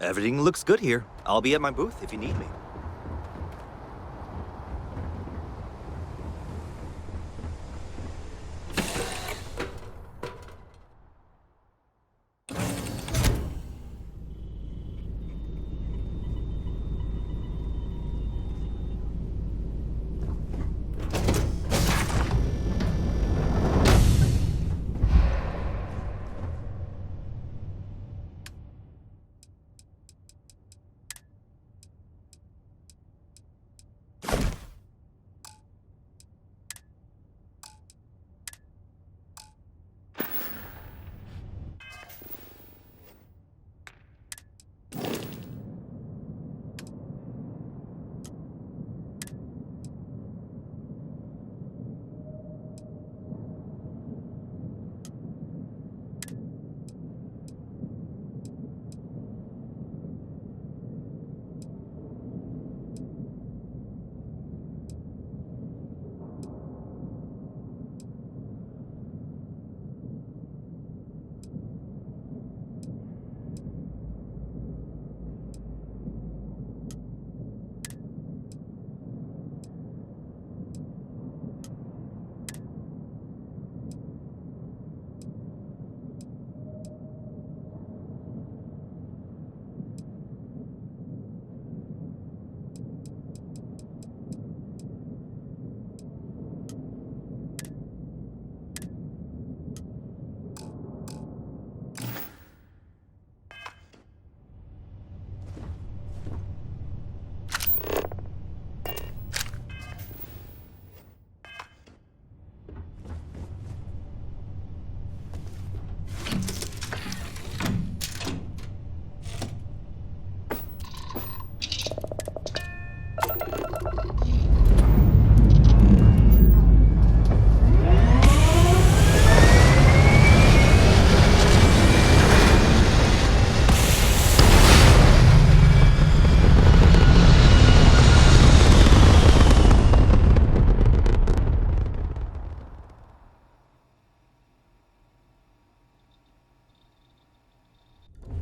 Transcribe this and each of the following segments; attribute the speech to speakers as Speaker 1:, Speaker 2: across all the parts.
Speaker 1: Everything looks good here. I'll be at my booth if you need me.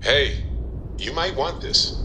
Speaker 2: Hey, you might want this.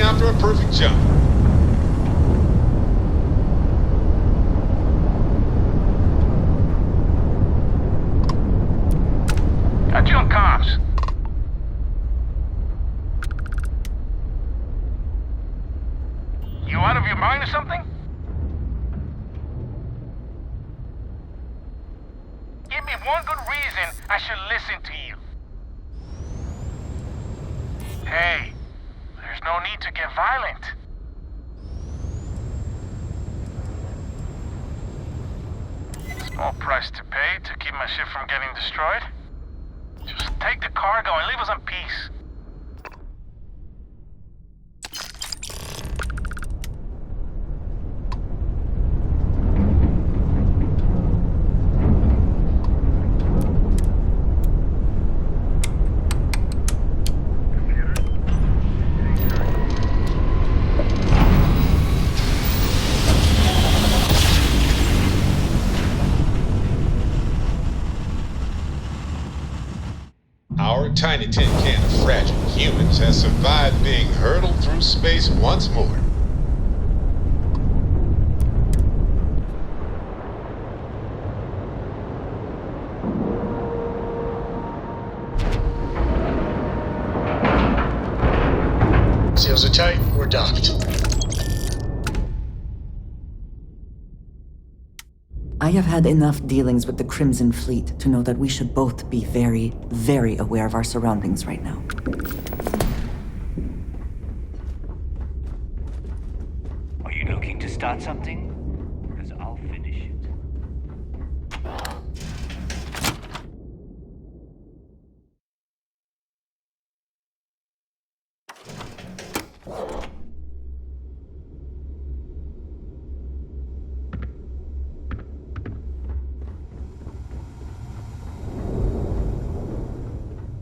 Speaker 2: After a perfect jump.
Speaker 3: Got you on comms. You out of your mind or something? Give me one good reason I should listen to you. Hey. There's no need to get violent. Small price to pay to keep my ship from getting destroyed. Just take the cargo and leave us in peace.
Speaker 2: tin can of fragile humans has survived being hurtled through space once more.
Speaker 4: Seals are tight, we're docked.
Speaker 5: I have had enough dealings with the Crimson Fleet to know that we should both be very, very aware of our surroundings right now.
Speaker 6: Are you looking to start something? Because I'll finish it.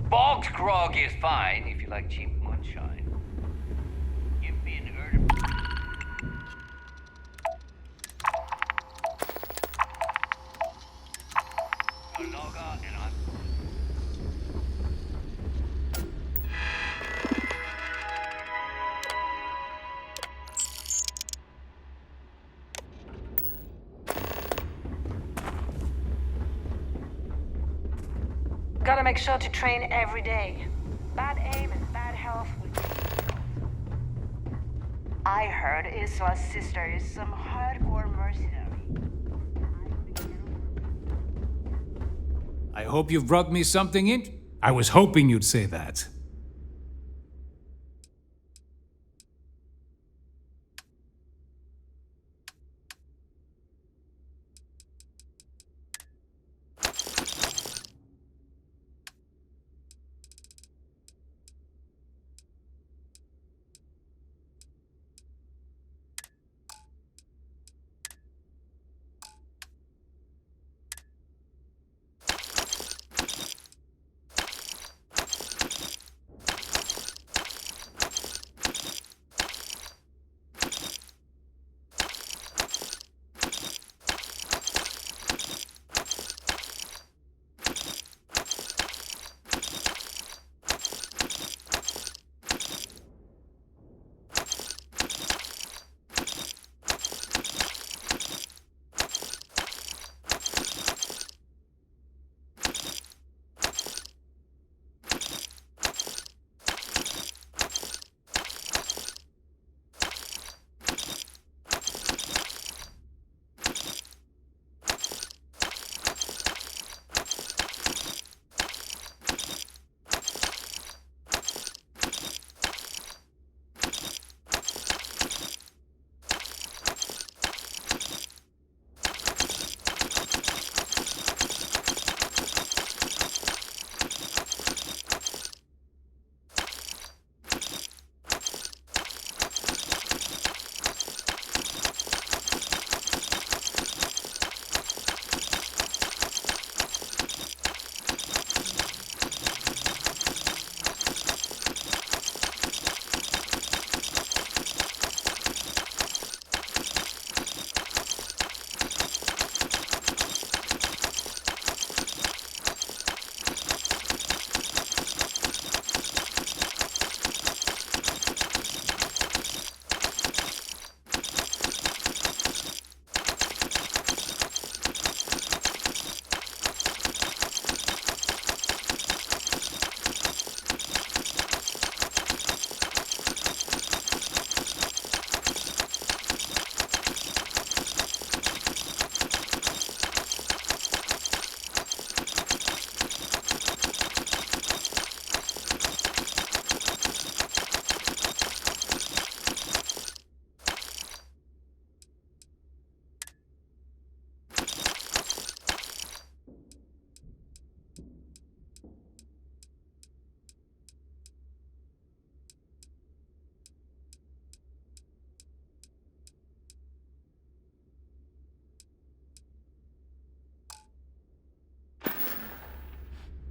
Speaker 6: Bogged grog is fine if you like cheap moonshine. Give me an herb. A logger and I'm...
Speaker 7: Gotta make sure to train every day. Bad aim and bad health will... I heard Isla's sister is some hardcore mercenary.
Speaker 8: I hope you've brought me something in. I was hoping you'd say that.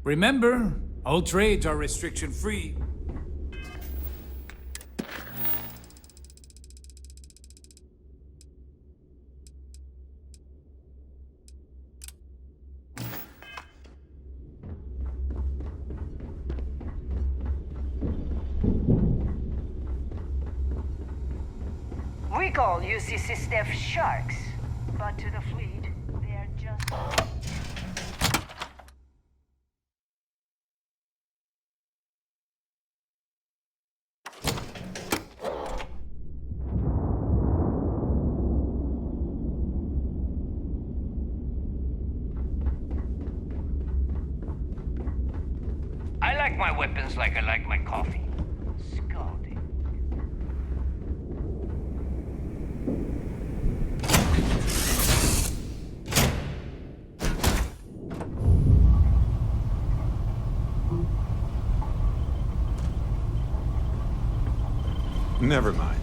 Speaker 8: Remember, all trades are restriction-free.
Speaker 7: We call UCC staff sharks, but to the fleet, they're just...
Speaker 6: I like my weapons like I like my coffee. Scalding.
Speaker 2: Never mind.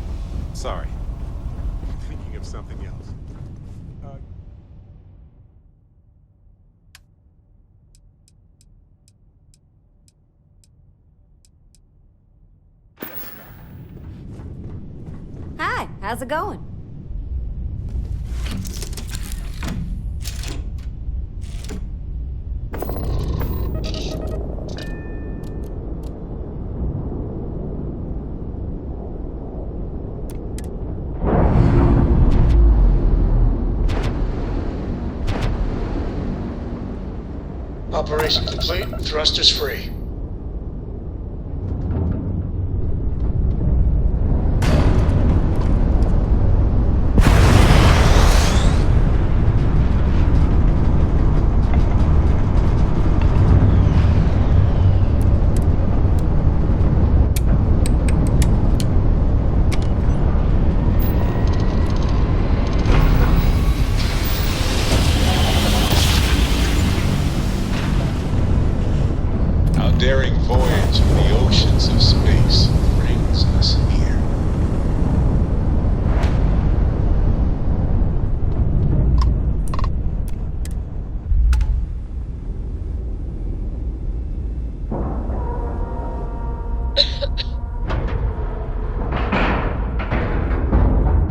Speaker 2: Sorry. Thinking of something else.
Speaker 9: Hi, how's it going?
Speaker 4: Operation complete. Thrusters free.
Speaker 2: Our daring voyage in the oceans of space brings us here.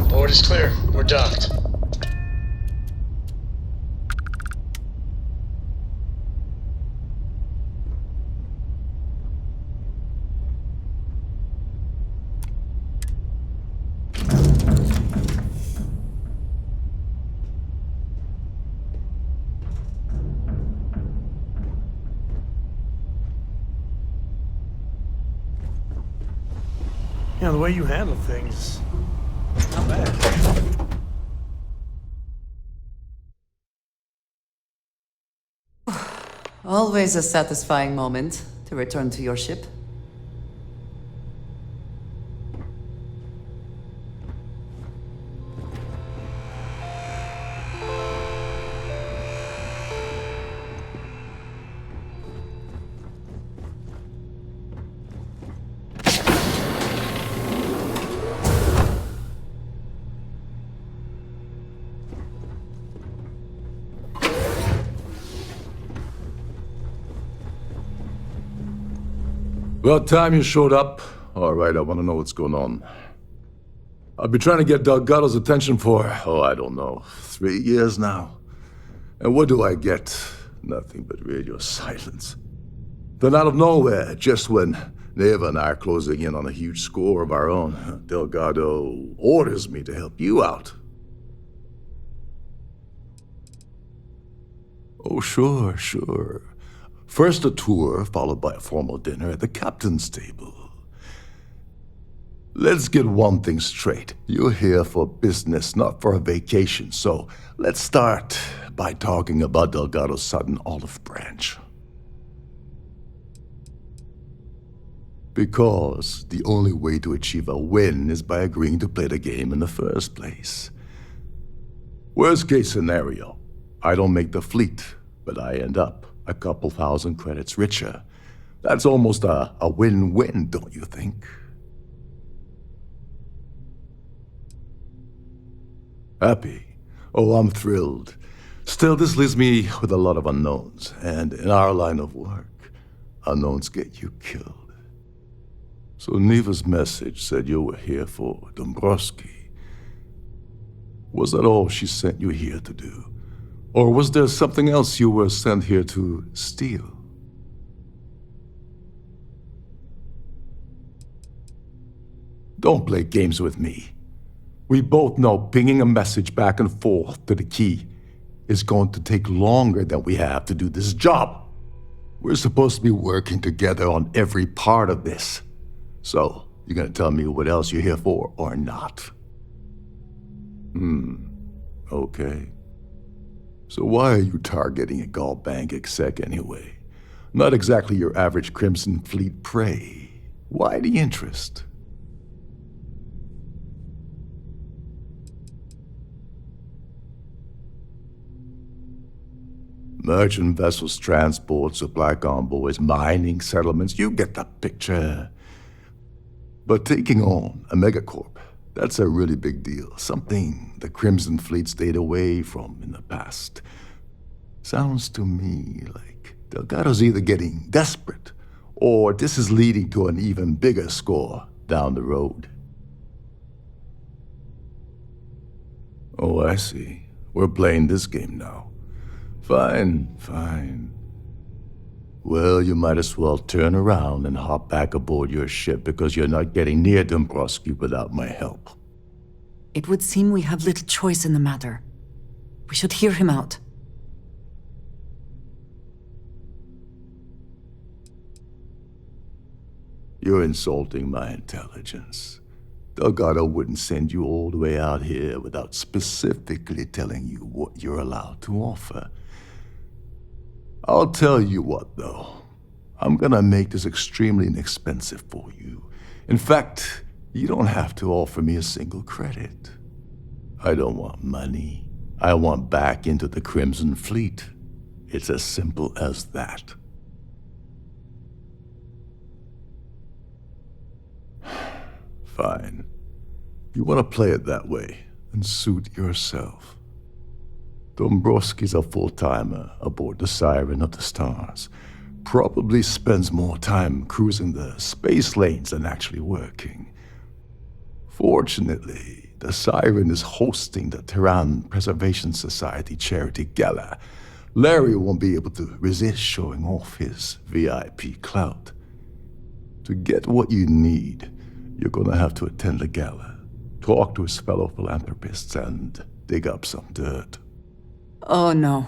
Speaker 4: Board is clear. We're docked.
Speaker 10: Yeah, the way you handle things, not bad.
Speaker 5: Always a satisfying moment to return to your ship.
Speaker 11: About time you showed up. All right, I want to know what's going on. I've been trying to get Delgado's attention for, I don't know, 3 years now. And what do I get? Nothing but radio silence. Then out of nowhere, just when Neva and I are closing in on a huge score of our own, Delgado orders me to help you out. Oh, sure. First a tour, followed by a formal dinner at the captain's table. Let's get one thing straight. You're here for business, not for a vacation. So let's start by talking about Delgado's sudden olive branch. Because the only way to achieve a win is by agreeing to play the game in the first place. Worst case scenario, I don't make the fleet, but I end up a couple thousand credits richer. That's almost a win-win, don't you think? Happy? Oh, I'm thrilled. Still, this leaves me with a lot of unknowns, and in our line of work, unknowns get you killed. So Neva's message said you were here for Dombrowski. Was that all she sent you here to do? Or was there something else you were sent here to steal? Don't play games with me. We both know pinging a message back and forth to the key is going to take longer than we have to do this job. We're supposed to be working together on every part of this. So, you gonna tell me what else you're here for or not? Okay. So why are you targeting a Gallbank exec anyway? Not exactly your average Crimson Fleet prey. Why the interest? Merchant vessels, transport, supply convoys, mining settlements, you get the picture. But taking on a megacorp, that's a really big deal. Something the Crimson Fleet stayed away from in the past. Sounds to me like Delgado's either getting desperate, or this is leading to an even bigger score down the road. Oh, I see. We're playing this game now. Fine, fine. Well, you might as well turn around and hop back aboard your ship because you're not getting near Dombrowski without my help.
Speaker 5: It would seem we have little choice in the matter. We should hear him out.
Speaker 11: You're insulting my intelligence. Delgado wouldn't send you all the way out here without specifically telling you what you're allowed to offer. I'll tell you what, though. I'm gonna make this extremely inexpensive for you. In fact, you don't have to offer me a single credit. I don't want money. I want back into the Crimson Fleet. It's as simple as that. Fine. You want to play it that way, and suit yourself. Dombrowski's a full-timer aboard the Siren of the Stars. Probably spends more time cruising the space lanes than actually working. Fortunately, the Siren is hosting the Terran Preservation Society charity gala. Larry won't be able to resist showing off his VIP clout. To get what you need, you're gonna have to attend the gala, talk to his fellow philanthropists, and dig up some dirt.
Speaker 5: Oh no.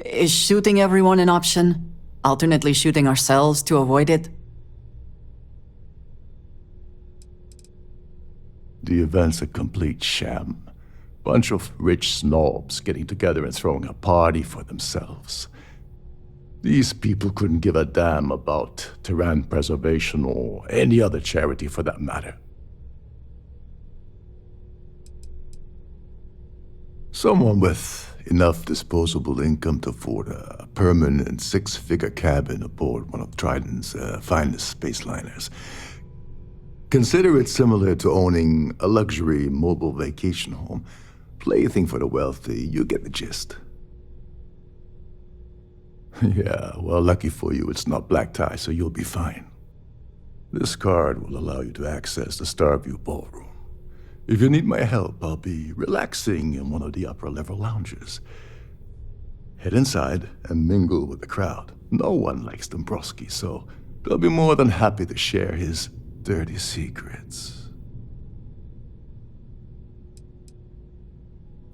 Speaker 5: Is shooting everyone an option? Alternately shooting ourselves to avoid it?
Speaker 11: The event's a complete sham. Bunch of rich snobs getting together and throwing a party for themselves. These people couldn't give a damn about Terran preservation or any other charity for that matter. Someone with enough disposable income to afford a permanent six-figure cabin aboard one of Trident's finest spaceliners. Consider it similar to owning a luxury mobile vacation home. Plaything for the wealthy, you get the gist. Yeah, well, lucky for you, it's not black tie, so you'll be fine. This card will allow you to access the Starfield ballroom. If you need my help, I'll be relaxing in one of the upper-level lounges. Head inside and mingle with the crowd. No one likes Dombrowski, so they'll be more than happy to share his dirty secrets.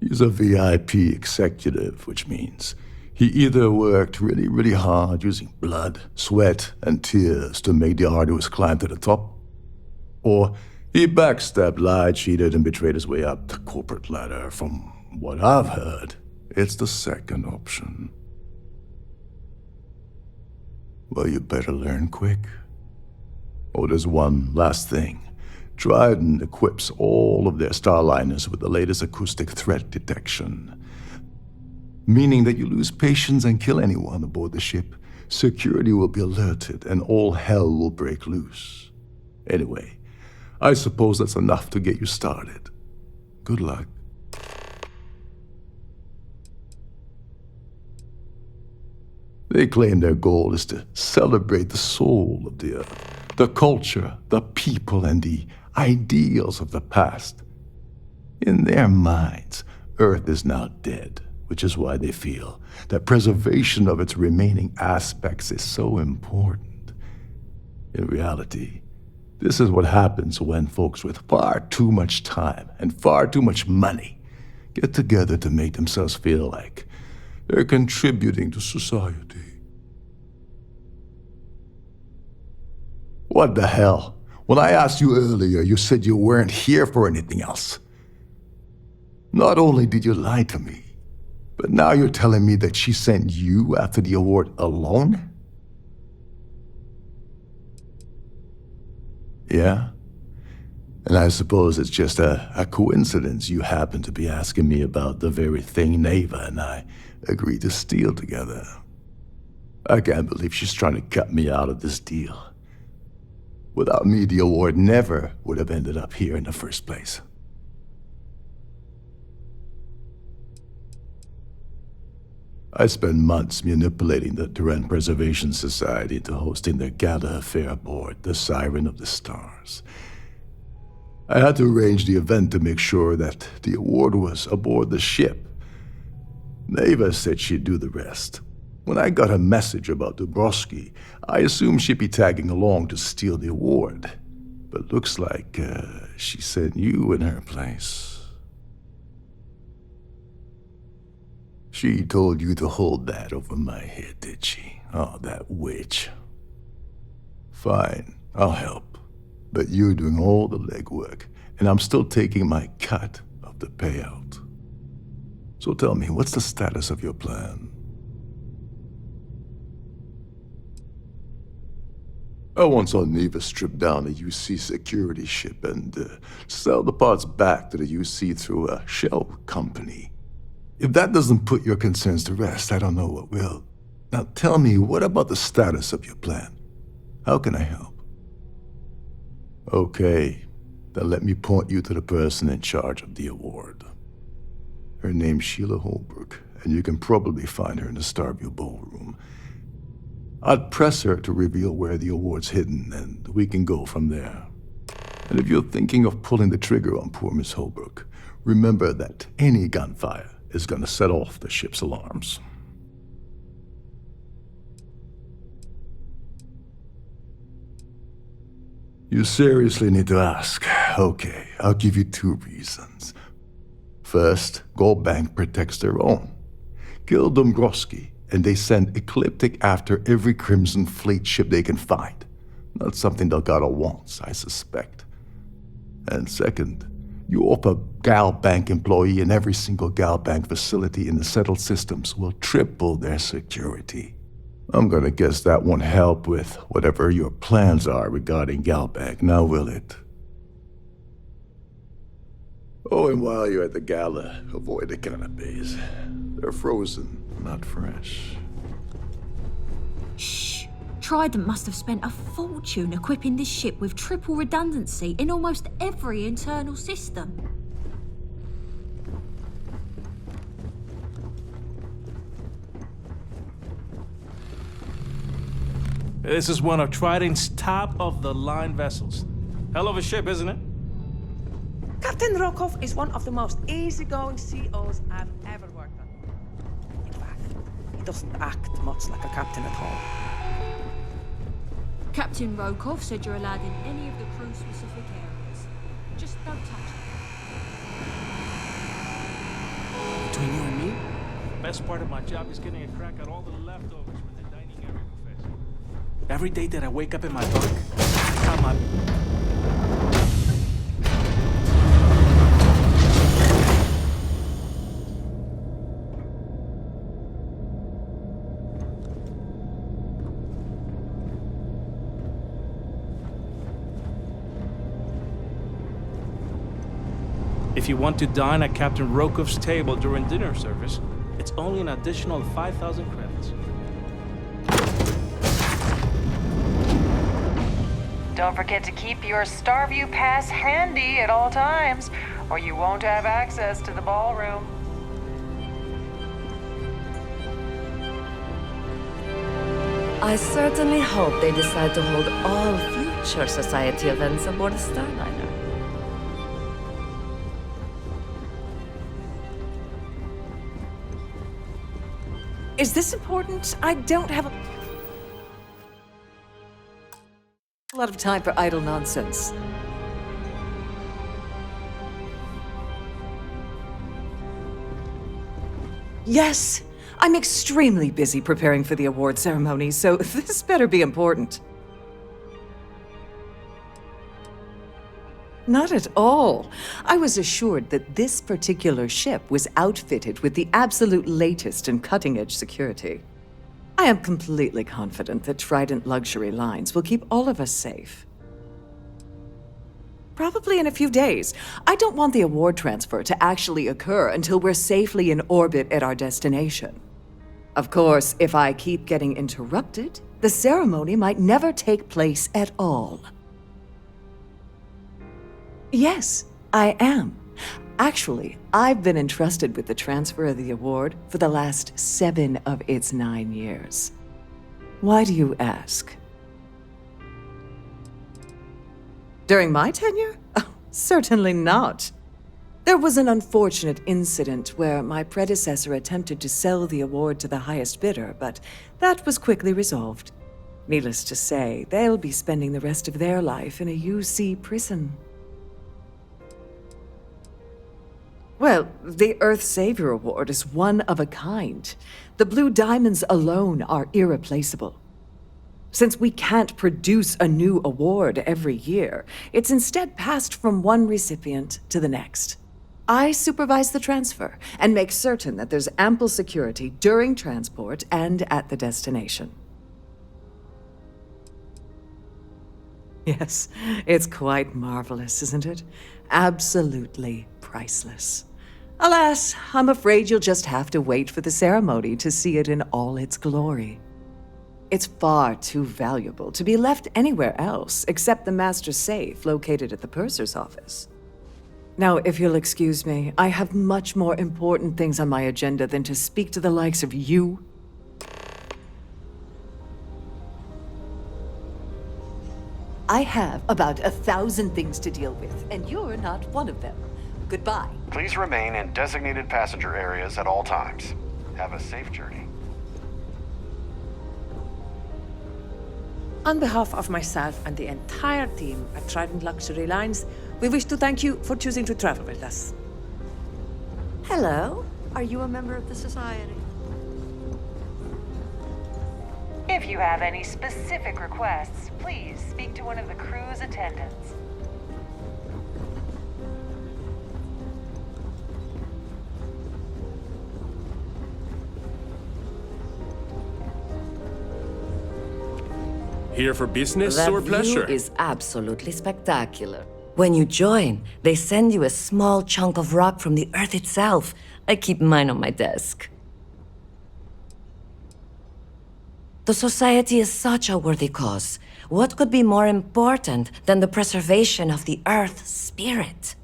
Speaker 11: He's a VIP executive, which means he either worked really, really hard using blood, sweat, and tears to make the arduous climb to the top, or he backstabbed, lied, cheated, and betrayed his way up the corporate ladder. From what I've heard, it's the second option. Well, you better learn quick. Oh, there's one last thing. Trident equips all of their starliners with the latest acoustic threat detection. Meaning that you lose patience and kill anyone aboard the ship, security will be alerted and all hell will break loose. Anyway, I suppose that's enough to get you started. Good luck. They claim their goal is to celebrate the soul of the Earth, the culture, the people, and the ideals of the past. In their minds, Earth is now dead, which is why they feel that preservation of its remaining aspects is so important. In reality, This is what happens when folks with far too much time and far too much money get together to make themselves feel like they're contributing to society. What the hell? When I asked you earlier, you said you weren't here for anything else. Not only did you lie to me, but now you're telling me that she sent you after the award alone? Yeah? And I suppose it's just a coincidence you happen to be asking me about the very thing Neva and I agreed to steal together. I can't believe she's trying to cut me out of this deal. Without me, the award never would have ended up here in the first place. I spent months manipulating the Duran Preservation Society into hosting their gala affair aboard the Siren of the Stars. I had to arrange the event to make sure that the award was aboard the ship. Neva said she'd do the rest. When I got a message about Dubrovsky, I assumed she'd be tagging along to steal the award. But looks like she sent you in her place. She told you to hold that over my head, did she? Oh, that witch. Fine, I'll help. But you're doing all the legwork, and I'm still taking my cut of the payout. So tell me, what's the status of your plan? I once saw Neva strip down a UC security ship and sell the parts back to the UC through a shell company. If that doesn't put your concerns to rest, I don't know what will. Now tell me, what about the status of your plan? How can I help? Okay, then let me point you to the person in charge of the award. Her name's Sheila Holbrook, and you can probably find her in the Starfield ballroom. I'd press her to reveal where the award's hidden, and we can go from there. And if you're thinking of pulling the trigger on poor Miss Holbrook, remember that any gunfire is going to set off the ship's alarms. You seriously need to ask. Okay, I'll give you 2 reasons. First, Gold Bank protects their own. Kill Dombrowski, and they send Ecliptic after every Crimson Fleet ship they can find. Not something Delgado wants, I suspect. And second, you offer Gal Bank employee in every single Gal Bank facility in the settled systems will triple their security. I'm gonna guess that won't help with whatever your plans are regarding Gal Bank, now will it? Oh, and while you're at the gala, avoid the canapes. They're frozen, not fresh.
Speaker 12: Shh. Trident must have spent a fortune equipping this ship with triple redundancy in almost every internal system.
Speaker 13: This is one of Trident's top-of-the-line vessels. Hell of a ship, isn't it?
Speaker 7: Captain Rokov is one of the most easygoing COs I've ever worked on. In fact, he doesn't act much like a captain at all.
Speaker 12: Captain Rokov said you're allowed in any of the crew-specific areas. Just don't touch it.
Speaker 13: Between you and me, the best part of my job is getting a crack at all the leftovers from the dining area buffet. Every day that I wake up in my bunk, I count my... If you want to dine at Captain Rokov's table during dinner service, it's only an additional 5,000 credits.
Speaker 7: Don't forget to keep your Starview pass handy at all times, or you won't have access to the ballroom.
Speaker 5: I certainly hope they decide to hold all future society events aboard the Starliner.
Speaker 7: Is this important? I don't have a
Speaker 14: lot of time for idle nonsense. Yes, I'm extremely busy preparing for the award ceremony, so this better be important. Not at all. I was assured that this particular ship was outfitted with the absolute latest and cutting-edge security. I am completely confident that Trident Luxury Lines will keep all of us safe. Probably in a few days. I don't want the award transfer to actually occur until we're safely in orbit at our destination. Of course, if I keep getting interrupted, the ceremony might never take place at all. Yes, I am. Actually, I've been entrusted with the transfer of the award for the last 7 of its 9 years. Why do you ask? During my tenure? Oh, certainly not. There was an unfortunate incident where my predecessor attempted to sell the award to the highest bidder, but that was quickly resolved. Needless to say, they'll be spending the rest of their life in a UC prison. Well, the Earth Savior Award is one of a kind. The Blue Diamonds alone are irreplaceable. Since we can't produce a new award every year, it's instead passed from one recipient to the next. I supervise the transfer and make certain that there's ample security during transport and at the destination. Yes, it's quite marvelous, isn't it? Absolutely priceless. Alas, I'm afraid you'll just have to wait for the ceremony to see it in all its glory. It's far too valuable to be left anywhere else except the master safe located at the purser's office. Now, if you'll excuse me, I have much more important things on my agenda than to speak to the likes of you. I have about 1,000 things to deal with, and you're not one of them. Goodbye.
Speaker 15: Please remain in designated passenger areas at all times. Have a safe journey.
Speaker 7: On behalf of myself and the entire team at Trident Luxury Lines, we wish to thank you for choosing to travel with us.
Speaker 9: Hello. Are you a member of the Society?
Speaker 16: If you have any specific requests, please speak to one of the crew's attendants.
Speaker 17: Here for business
Speaker 18: that
Speaker 17: or pleasure?
Speaker 18: View is absolutely spectacular. When you join, they send you a small chunk of rock from the Earth itself. I keep mine on my desk. The Society is such a worthy cause. What could be more important than the preservation of the Earth's spirit?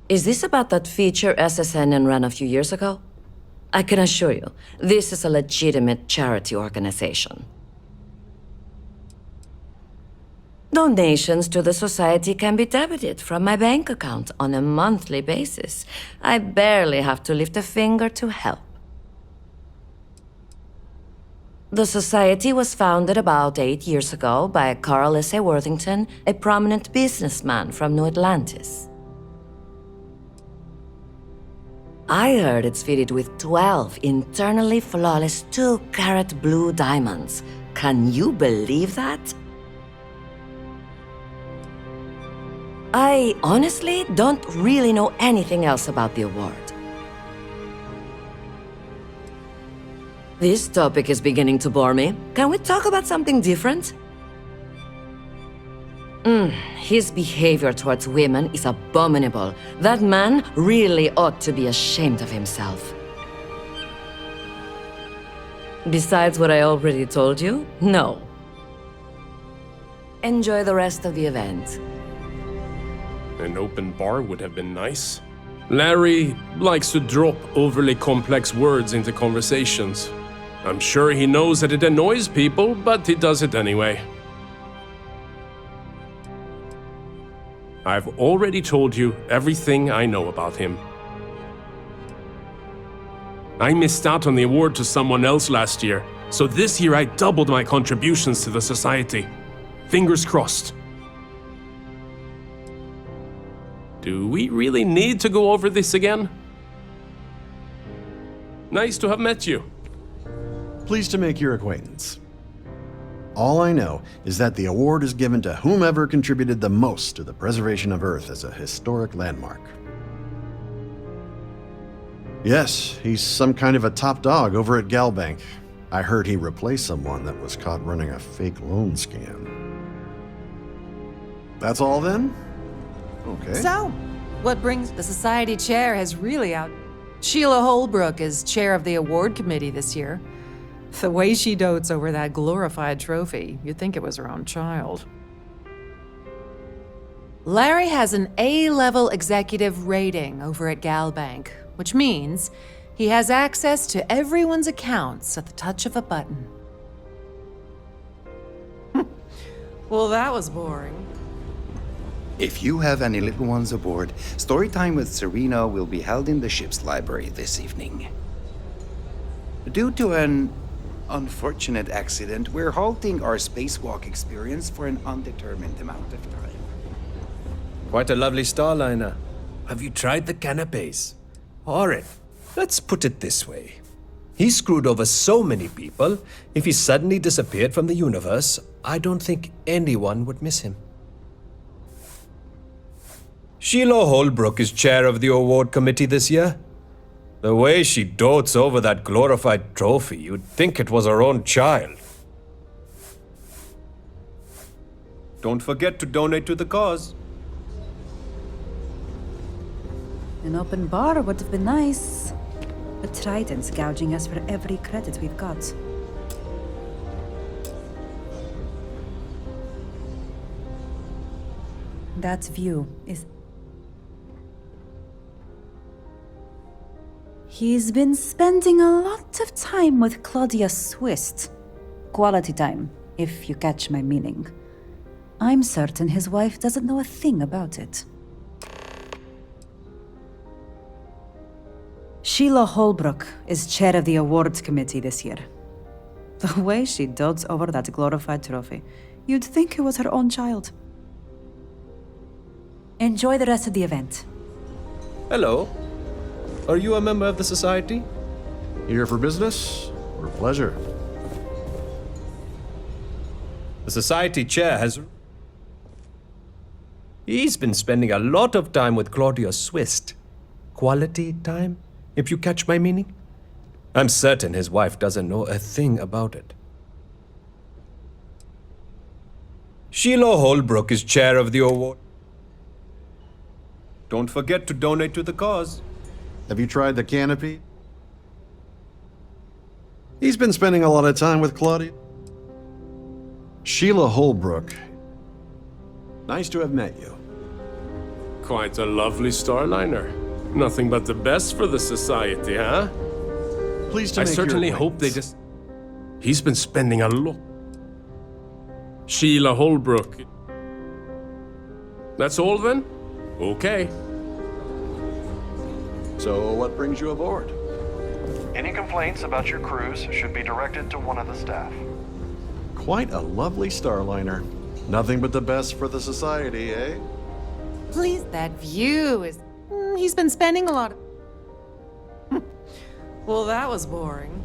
Speaker 18: Is this about that feature SSN ran a few years ago? I can assure you, this is a legitimate charity organization. Donations to the Society can be debited from my bank account on a monthly basis. I barely have to lift a finger to help. The Society was founded about 8 years ago by Carl S. A. Worthington, a prominent businessman from New Atlantis. I heard it's fitted with 12 internally flawless 2-carat blue diamonds. Can you believe that? I honestly don't really know anything else about the award. This topic is beginning to bore me. Can we talk about something different? His behavior towards women is abominable. That man really ought to be ashamed of himself. Besides what I already told you, no. Enjoy the rest of the event.
Speaker 17: An open bar would have been nice. Larry likes to drop overly complex words into conversations. I'm sure he knows that it annoys people, but he does it anyway. I've already told you everything I know about him. I missed out on the award to someone else last year. So this year I doubled my contributions to the society. Fingers crossed. Do we really need to go over this again? Nice to have met you.
Speaker 19: Pleased to make your acquaintance. All I know is that the award is given to whomever contributed the most to the preservation of Earth as a historic landmark. Yes, he's some kind of a top dog over at Galbank. I heard he replaced someone that was caught running a fake loan scam. That's all then? Okay.
Speaker 20: So, what brings the society chair has really out. Sheila Holbrook is chair of the award committee this year. The way she dotes over that glorified trophy, you'd think it was her own child. Larry has an A-level executive rating over at Galbank, which means he has access to everyone's accounts at the touch of a button. Well, that was boring.
Speaker 21: If you have any little ones aboard, storytime with Serena will be held in the ship's library this evening. Due to an unfortunate accident, we're halting our spacewalk experience for an undetermined amount of time.
Speaker 22: Quite a lovely starliner. Have you tried the canapes? Alright, let's put it this way. He screwed over so many people, if he suddenly disappeared from the universe, I don't think anyone would miss him. Sheila Holbrook is chair of the award committee this year. The way she dotes over that glorified trophy, you'd think it was her own child. Don't forget to donate to the cause.
Speaker 23: An open bar would have been nice. But Trident's gouging us for every credit we've got. That view is... He's been spending a lot of time with Claudia Swist. Quality time, if you catch my meaning. I'm certain his wife doesn't know a thing about it. Sheila Holbrook is chair of the awards committee this year. The way she dotes over that glorified trophy, you'd think it was her own child. Enjoy the rest of the event.
Speaker 22: Hello. Are you a member of the society?
Speaker 19: Here for business or pleasure?
Speaker 22: The society chair has... He's been spending a lot of time with Claudia Swist. Quality time, if you catch my meaning? I'm certain his wife doesn't know a thing about it. Sheila Holbrook is chair of the award. Don't forget to donate to the cause.
Speaker 19: Have you tried the canopy? He's been spending a lot of time with Claudia. Sheila Holbrook. Nice to have met you.
Speaker 17: Quite a lovely starliner. Nothing but the best for the society, huh?
Speaker 19: Pleased to
Speaker 17: I
Speaker 19: make
Speaker 17: certainly
Speaker 19: your
Speaker 17: hope they just... He's been spending a lot. Sheila Holbrook. That's all then? Okay.
Speaker 19: So what brings you aboard?
Speaker 15: Any complaints about your cruise should be directed to one of the staff.
Speaker 19: Quite a lovely starliner. Nothing but the best for the society, eh?
Speaker 20: Please, that view is... He's been spending a lot of... Well, that was boring.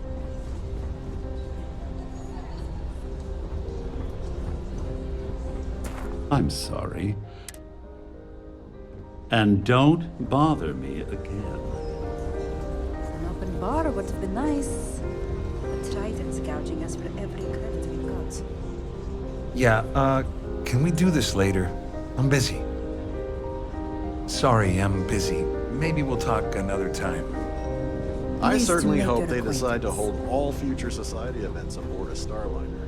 Speaker 24: I'm sorry. And don't bother me again.
Speaker 23: An open bar would have been nice. But Trident's gouging us for every credit we've got.
Speaker 25: Yeah, can we do this later? I'm busy. Sorry, I'm busy. Maybe we'll talk another time.
Speaker 19: I
Speaker 23: Pleased to
Speaker 19: certainly
Speaker 23: make
Speaker 19: hope
Speaker 23: your
Speaker 19: they decide to
Speaker 23: acquaintance.
Speaker 19: hold all future society events aboard a starliner.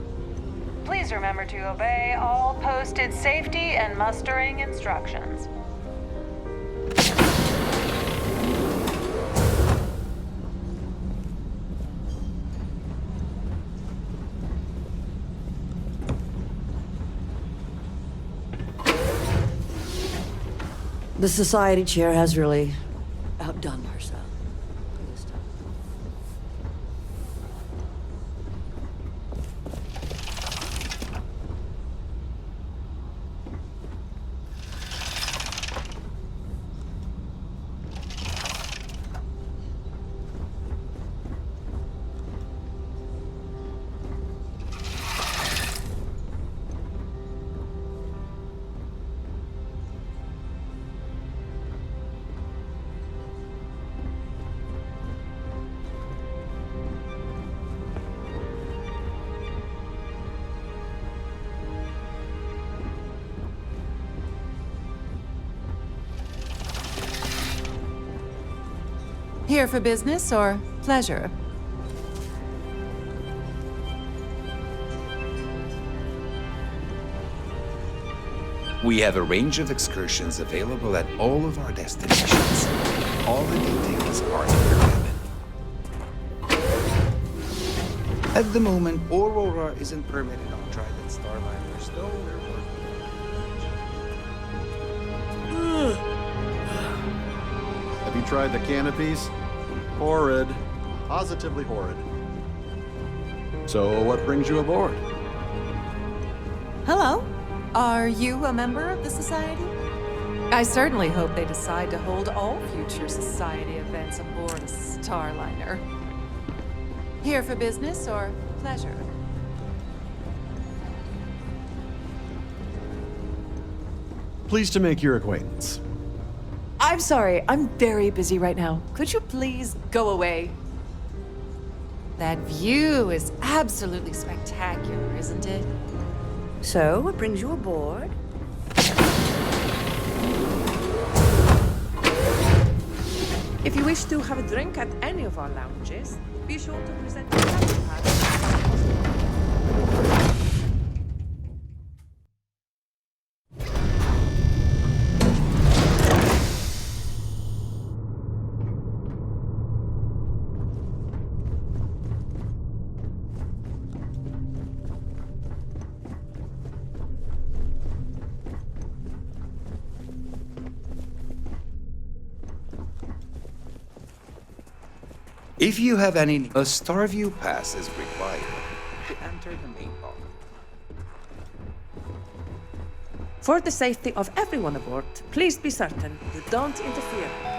Speaker 16: Please remember to obey all posted safety and mustering instructions.
Speaker 5: The society chair has really outdone herself.
Speaker 20: Here for business or pleasure?
Speaker 21: We have a range of excursions available at all of our destinations. All the details are in your cabin. At the moment, Aurora isn't permitted on Trident Starliners, though we're working.
Speaker 19: Have you tried the canopies? Horrid. Positively horrid. So, what brings you aboard?
Speaker 20: Hello. Are you a member of the Society? I certainly hope they decide to hold all future Society events aboard a Starliner. Here for business or pleasure?
Speaker 19: Pleased to make your acquaintance.
Speaker 14: I'm sorry, I'm very busy right now. Could you please go away?
Speaker 20: That view is absolutely spectacular, isn't it?
Speaker 1: So, what brings you aboard?
Speaker 7: If you wish to have a drink at any of our lounges, be sure to present your captain pass.
Speaker 21: If you have any, a Starview pass is required to enter the main hall.
Speaker 7: For the safety of everyone aboard, please be certain you don't interfere.